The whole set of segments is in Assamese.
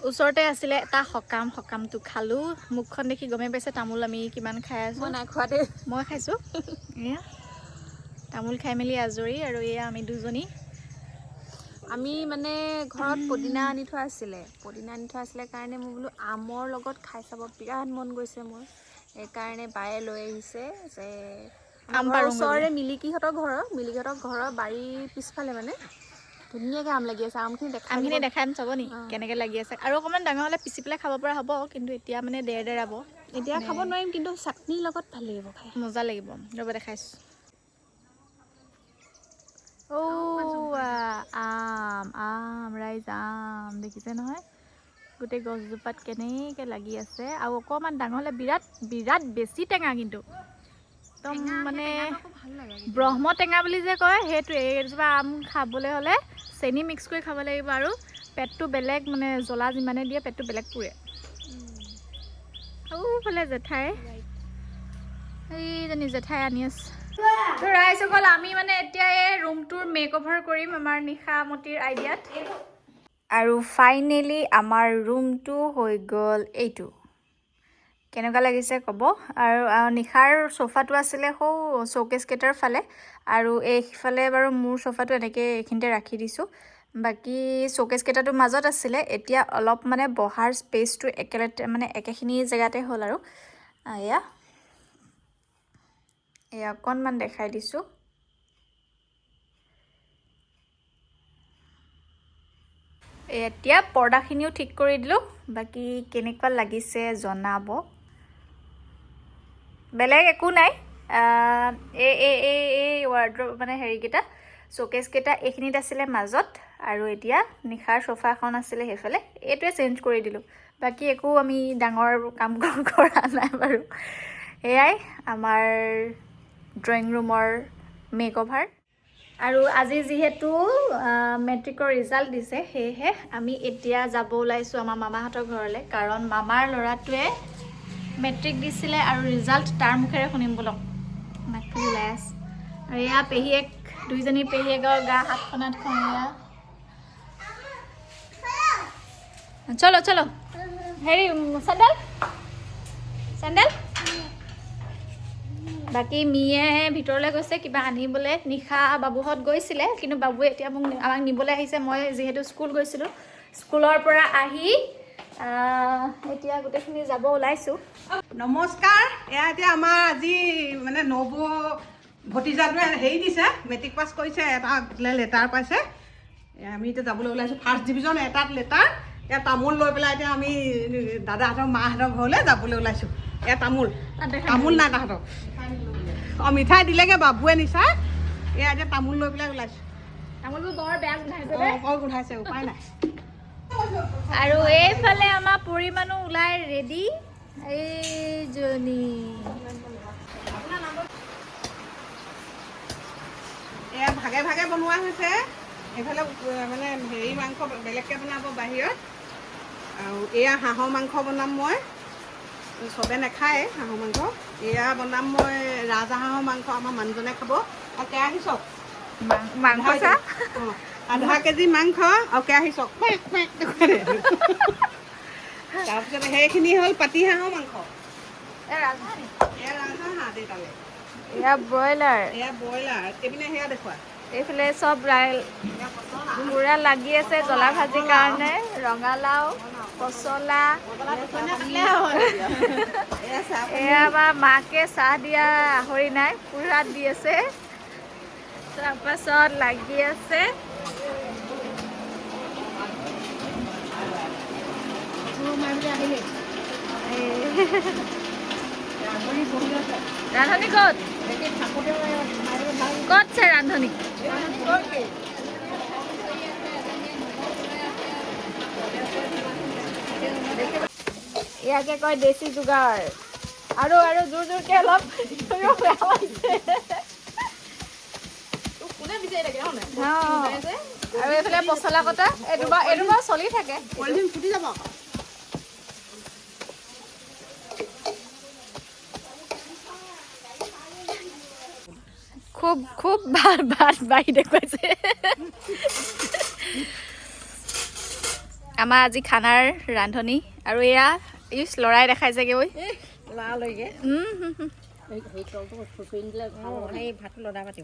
ওচৰতে আছিলে এটা সকামটো খালো মুখখন দেখি গমে পাইছে তামোল আমি কিমান খাই আছো মই নাই খোৱা দে মই খাইছো এয়া তামোল খাই মেলি আজৰি আৰু এয়া আমি দুজনী আমি মানে ঘৰত পদিনা আনি থোৱা আছিলে কাৰণে মই বোলো আমৰ লগত খাই চাব বিৰাট মন গৈছে মোৰ সেইকাৰণে বায়ে লৈ আহিছে যে আম আমাৰ পাৰোঁগৈ বোলে ওচৰৰে মিলিকিহঁতৰ ঘৰৰ বাৰীৰ পিছফালে মানে ধুনীয়াকৈ আম লাগি আছে আমখিনি দেখাম চাব নি কেনেকৈ লাগি আছে আৰু অকণমান ডাঙৰ হ'লে পিচি পেলাই খাব পৰা হ'ব কিন্তু এতিয়া মানে ডেৰাব এতিয়া খাব নোৱাৰিম কিন্তু চাটনিৰ লগত ভাল লাগিব খাই মজা লাগিব ৰ'ব দেখাইছোঁ আম ৰাইজ আম দেখিছে নহয় গোটেই গছজোপাত কেনেকৈ লাগি আছে আৰু অকণমান ডাঙৰ হ'লে বিৰাট বেছি টেঙা কিন্তু একদম মানে ব্ৰহ্ম টেঙা বুলি যে কয় সেইটোৱে এইজোপা আম খাবলৈ হ'লে চেনি মিক্স কৰি খাব লাগিব আৰু পেটটো বেলেগ মানে জ্বলা যিমানে দিয়ে পেটটো বেলেগ পুৰে ফালে জেঠাই এইজনী জেঠাই আনি আছে ৰাইজসকল আমি মানে এতিয়া এই ৰুমটোৰ মেকঅভাৰ কৰিম আমাৰ নিশামতীৰ আইডিয়াত আৰু ফাইনেলি আমাৰ ৰুমটো হৈ গ'ল এইটো কেনেকুৱা লাগিছে ক'ব আৰু নিশাৰ চোফাটো আছিলে সৌ শ্ব'কেছকেইটাৰ ফালে আৰু এইফালে বাৰু মোৰ চোফাটো এনেকৈ এইখিনিতে ৰাখি দিছোঁ বাকী শ্ব'কেছকেইটাটোৰ মাজত আছিলে এতিয়া অলপ মানে বহাৰ স্পেচটো একেখিনি জেগাতে হ'ল আৰু এয়া অকণমান দেখাই দিছোঁ এতিয়া পৰ্দাখিনিও ঠিক কৰি দিলোঁ বাকী কেনেকুৱা লাগিছে জনাব বেলেগ একো নাই এই ৱাৰ্ড্ৰব মানে হেৰিকেইটা শ্ব'কেছকেইটা এইখিনিত আছিলে মাজত আৰু এতিয়া নিশাৰ চোফাখন আছিলে সেইফালে এইটোৱে চেঞ্জ কৰি দিলোঁ বাকী একো আমি ডাঙৰ কাম কৰা নাই বাৰু এয়াই আমাৰ ড্ৰয়িং ৰুমৰ মেকঅভাৰ আৰু আজি যিহেতু মেট্ৰিকৰ ৰিজাল্ট দিছে সেয়েহে আমি এতিয়া যাব ওলাইছোঁ আমাৰ মামাহঁতৰ ঘৰলৈ কাৰণ মামাৰ ল'ৰাটোৱে মেট্ৰিক দিছিলে আৰু ৰিজাল্ট তাৰ মুখেৰে শুনিম বলক নাকফুলি ওলাই আছে আৰু এয়া পেহীয়েক দুইজনী পেহীয়েকৰ গা হাতখন এয়া চলো হেৰি চেণ্ডেল বাকী মিয়ে ভিতৰলৈ গৈছে কিবা আনিবলৈ নিশা বাবুহঁত গৈছিলে কিন্তু বাবুৱে এতিয়া আমাক নিবলৈ আহিছে মই যিহেতু স্কুল গৈছিলোঁ স্কুলৰ পৰা আহি এতিয়া গোটেইখিনি যাব ওলাইছোঁ নমস্কাৰ এয়া এতিয়া আমাৰ আজি মানে নব ভতিজাটোৱে হেৰি দিছে মেট্ৰিক পাছ কৰিছে এটা লেটাৰ পাইছে আমি এতিয়া যাবলৈ ওলাইছোঁ ফাৰ্ষ্ট ডিভিজন এটাত লেটাৰ এয়া তামোল লৈ পেলাই এতিয়া আমি দাদাহঁতৰ মাহঁতৰ ঘৰলৈ যাবলৈ ওলাইছোঁ এয়া তামোল নাই তাহাঁতক মিঠাই দিলেগৈ বাবুৱে নিচাই এয়া এতিয়া তামোল লৈ পেলাই ওলাইছোঁ তামোলবোৰ বৰ বেয়া গোন্ধাইছে বৰ গোন্ধাইছে উপায় নাই আৰু এইফালে আমাৰ পুৰি মানুহ ওলাই ৰেডি এইজনী এয়া ভাগে ভাগে বনোৱা হৈছে এইফালে মানে হেৰি মাংস বেলেগকৈ বনাব বাহিৰত আৰু এয়া হাঁহৰ মাংস বনাম মই চবে নাখায় হাঁহৰ মাংস এয়া বনাম মই ৰাজহাঁহৰ মাংস আমাৰ মানুহজনে খাব আৰু কেৰাহী চক মাংস আধা কেজি মাংস আৰু কেৰাহী চক তাৰপিছত সেইখিনি হ'ল পাতি হাঁহৰ মাংস এয়া ৰাজহাঁহ দেউতালে এয়া ব্ৰইলাৰ এইপিনে সেয়া দেখুৱা এইফালে চব পুৰা লাগি আছে জ্বলা ভাজিৰ কাৰণে ৰঙালাও পচলা এয়া আমাৰ মাকে চাহ দিয়া আহৰি নাই পুৰা দি আছে তাৰপাছত লাগি আছে ৰান্ধনী ক'ত ক'তছে ৰান্ধনী ইয়াকে কয় দেশী যোগাৰ আৰু জোৰ জোৰকে অলপ আৰু এইফালে পচলা কটা এইটো বাৰু চলি থাকে ফুটি যাব খুব ভাল বাঢ়ি দেখুৱাইছে আমাৰ আজি খানাৰ ৰান্ধনি আৰু এয়া ইউজ লৰাই দেখাইছেগৈ ঐ লৰালৈকে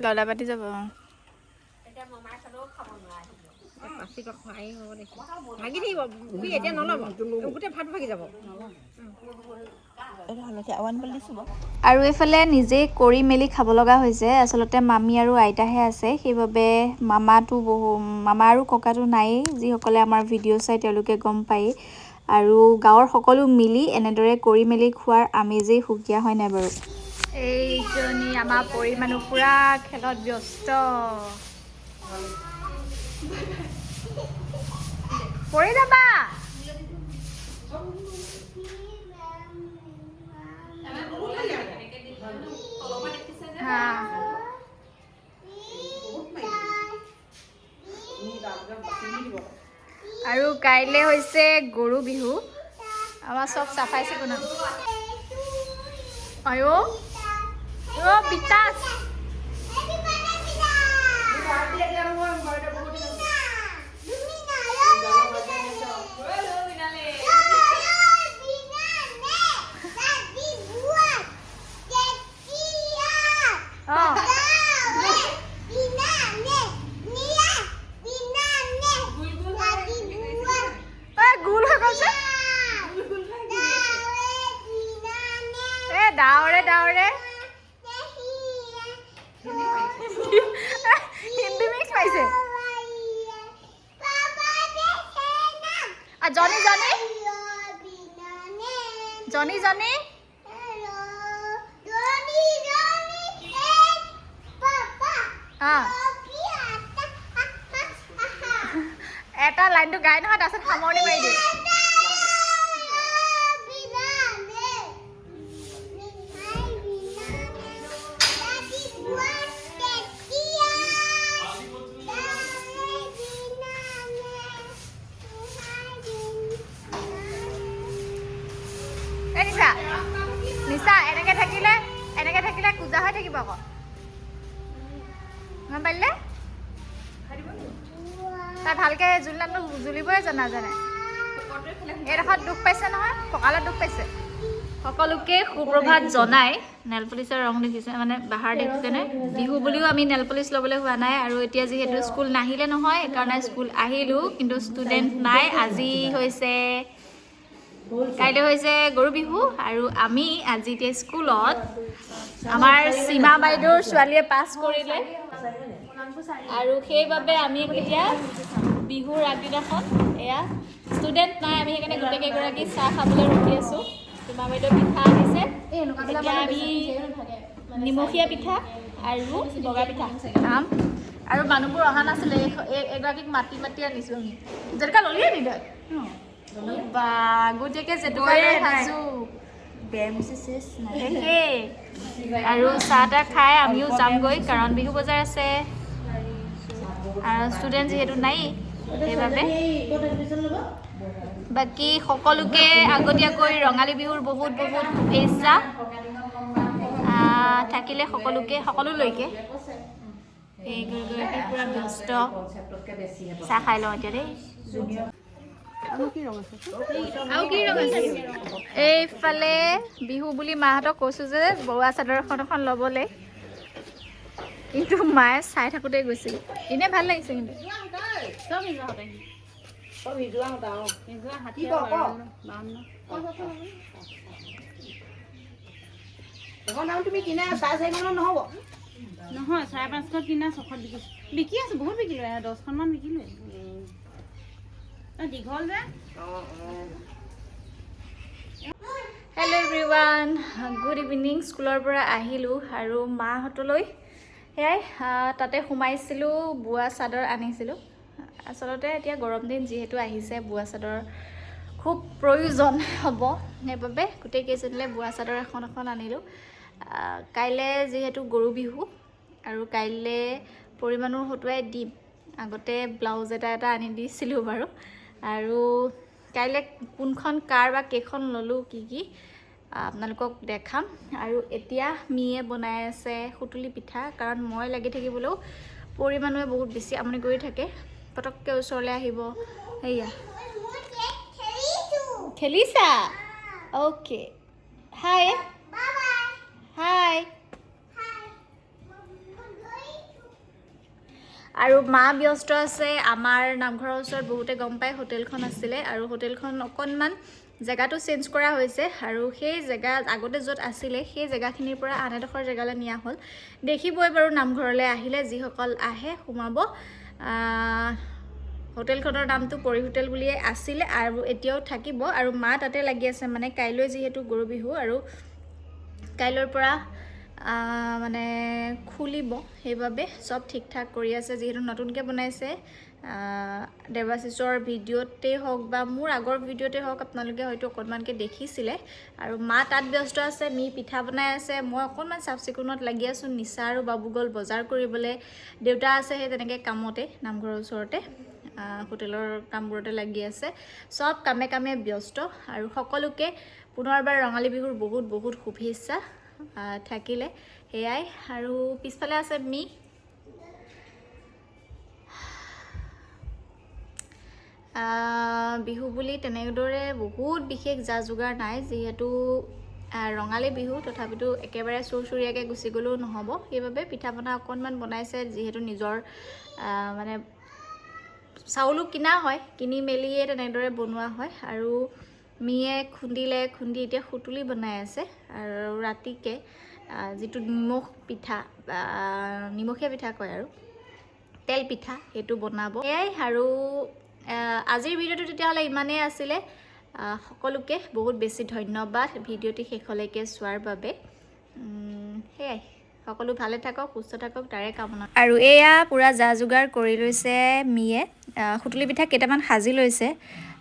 লদা পাতি যাব ভাগি থাকিব এতিয়া নল'ব গোটেই ভাত ভাগি যাব আৰু এইফালে নিজে কৰি মেলি খাব লগা হৈছে আচলতে মামী আৰু আইতাহে আছে সেইবাবে মামা আৰু ককাটো নায়েই যিসকলে আমাৰ ভিডিঅ' চাই তেওঁলোকে গম পায়েই আৰু গাঁৱৰ সকলো মিলি এনেদৰে কৰি মেলি খোৱাৰ আমেজেই সুকীয়া হয় নাই বাৰু এইজনী আমাৰ পৰি মানুহ পুৰা খেলত ব্যস্ত পৰি যাবা আৰু কাইলৈ হৈছে গৰু বিহু আমাৰ চব চাফাই চিকুণ আয়ো বিকাশ ডাৱৰে ডাৱৰে হিন্দী মিক্স পাইছে জনি জনি জনি জনি এটা লাইনটো গাই নহয় তাৰপিছত সামৰণি মাৰি দিয়ে নিশা এনেকে থাকিলে কোজা হৈ থাকিব আকৌ গম পাৰিলে তাই ভালকে জুলিবই নাজানে এইডোখৰত দুখ পাইছে নহয় কঁকালত দুখ পাইছে সকলোকে সুপ্ৰভাত জনাই নেল পলিচৰ ৰং দেখিছে মানে বাহাৰ দেখিছেনে বিহু বুলিও আমি নেল পলিচ ল'বলৈ হোৱা নাই আৰু এতিয়া যিহেতু স্কুল নাহিলে নহয় সেইকাৰণে স্কুল আহিলোঁ কিন্তু ষ্টুডেণ্ট নাই আজি হৈছে কাইলৈ হৈছে গৰু বিহু আৰু আমি আজি এতিয়া স্কুলত আমাৰ সীমা বাইদেউৰ ছোৱালীয়ে পাছ কৰিলে আৰু সেইবাবে আমি এতিয়া বিহুৰ আগদিনাখন এয়া ষ্টুডেণ্ট নাই আমি সেইকাৰণে গোটেইকেইগৰাকী চাহ খাবলৈ ৰখি আছোঁ সীমা বাইদেউ পিঠা আনিছে এতিয়া আমি নিমখীয়া পিঠা আৰু বগা পিঠা খাম আৰু মানুহবোৰ অহা নাছিলে এগৰাকীক মাতি মাতি আনিছোঁ আমি যেনেকৈ ল'লি আনি তই বা গোটেইকে জেতুকাৰে সাজু আৰু চাহ তাহ খাই আমিও যামগৈ কাৰণ বিহু বজাৰ আছে আৰু ষ্টুডেণ্ট যিহেতু নাই সেইবাবে বাকী সকলোকে আগতীয়াকৈ ৰঙালী বিহুৰ বহুত বহুত শুভেচ্ছা থাকিলে সকলোলৈকে এইগৰাকী পূৰা ব্যস্ত চাহ খাই লওঁ এতিয়া দেই এইফালে বিহু বুলি মাহঁতক কৈছোঁ যে বৰুৱা চাদৰ এখন ল'বলৈ কিন্তু মায়ে চাই থাকোঁতে গৈছিল এনেই ভাল লাগিছে কিন্তু তুমি কিনা 4,500 নহ'ব নহয় 550 কিনা 600 বিকি আছোঁ বহুত বিকিলোঁ 10খনমান বিকিলোঁ দীঘল যে হেল্ল' এভৰিৱান গুড ইভিনিং স্কুলৰ পৰা আহিলোঁ আৰু মাহঁতলৈ সেয়াই তাতে সোমাইছিলোঁ বোৱা চাদৰ আনিছিলোঁ আচলতে এতিয়া গৰম দিন যিহেতু আহিছে বোৱা চাদৰ খুব প্ৰয়োজন হ'ব সেইবাবে গোটেইকেইজনীলৈ বোৱা চাদৰ এখন আনিলোঁ কাইলৈ যিহেতু গৰু বিহু আৰু কাইলৈ পৰিমাণৰ হতুৱাই দিম আগতে ব্লাউজ এটা আনি দিছিলোঁ বাৰু আৰু কাইলৈ কোনখন কাৰ বা কেইখন ল'লোঁ কি আপোনালোকক দেখাম আৰু এতিয়া মিয়ে বনাই আছে সুতুলি পিঠা কাৰণ মই লাগি থাকিবলৈও পৰিমাণে বহুত বেছি আমনি কৰি থাকে পটককৈ ওচৰলৈ আহিব এয়া খেলিছা অ'কে হাই হাই আৰু মা ব্যস্ত আছে আমাৰ নামঘৰৰ ওচৰত বহুতে গম পায় হোটেলখন আছিলে আৰু হোটেলখন অকণমান জেগাটো চেঞ্জ কৰা হৈছে আৰু সেই জেগা আগতে য'ত আছিলে সেই জেগাখিনিৰ পৰা আন এডোখৰ জেগালৈ নিয়া হ'ল দেখিবই বাৰু নামঘৰলৈ আহিলে যিসকল আহে সোমাব হোটেলখনৰ নামটো পৰি হোটেল বুলিয়ে আছিলে আৰু এতিয়াও থাকিব আৰু মা তাতে লাগি আছে মানে কাইলৈ যিহেতু গৰু বিহু আৰু কাইলৈৰ পৰা মানে খুলিব সেইবাবে সব ঠিক ঠাক কৰি আছে যিহেতু নতুনকৈ বনাইছে দেৱাশিষৰ ভিডিঅ'তে হওক বা মোৰ আগৰ ভিডিঅ'তে হওক আপোনালোকে হয়তো অকণমানকৈ দেখিছিলে আৰু মা তাত ব্যস্ত আছে মি পিঠা বনাই আছে মই অকণমান চাফ চিকুণত লাগি আছোঁ নিচা আৰু বাবু গ'ল বজাৰ কৰিবলৈ দেউতা আছে সেই তেনেকৈ কামতে নামঘৰৰ ওচৰতে হোটেলৰ কামবোৰতে লাগি আছে সব কামে কামে ব্যস্ত আৰু সকলোকে পুনৰবাৰ ৰঙালী বিহুৰ বহুত বহুত শুভেচ্ছা থাকিলে সেয়াই আৰু পিছফালে আছে মি বিহু বুলি তেনেদৰে বহুত বিশেষ যা যোগাৰ নাই যিহেতু ৰঙালী বিহু তথাপিতো একেবাৰে চুৰচুৰীয়াকৈ গুচি গ'লেও নহ'ব সেইবাবে পিঠা পনা অকণমান বনাইছে যিহেতু নিজৰ মানে চাউলো কিনা হয় কিনি মেলিয়ে তেনেদৰে বনোৱা হয় আৰু মিয়ে খুন্দি এতিয়া সুতুলি বনাই আছে আৰু ৰাতিকে যিটো নিমখ পিঠা নিমখীয়া পিঠা কয় আৰু তেল পিঠা সেইটো বনাব এয়াই আৰু আজিৰ ভিডিঅ'টো তেতিয়াহ'লে ইমানেই আছিলে সকলোকে বহুত বেছি ধন্যবাদ ভিডিঅ'টি শেষলৈকে চোৱাৰ বাবে সেয়াই সকলো ভালে থাকক সুস্থ থাকক তাৰে কামনা আৰু এয়া পুৰা যা যোগাৰ কৰি লৈছে মিয়ে সুতুলি পিঠা কেইটামান সাজি লৈছে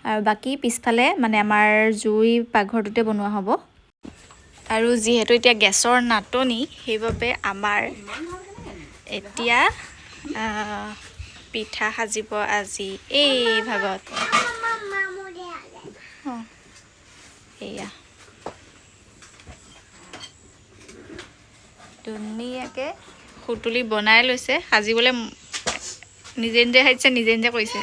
আৰু বাকী পিছফালে মানে আমাৰ জুই পাকঘৰটোতে বনোৱা হ'ব আৰু যিহেতু এতিয়া গেছৰ নাটনি সেইবাবে আমাৰ এতিয়া পিঠা সাজিব আজি এই ভাগত এয়া ধুনীয়াকৈ সুতুলি বনাই লৈছে সাজিবলৈ নিজে নিজে সাজিছে নিজে নিজে কৰিছে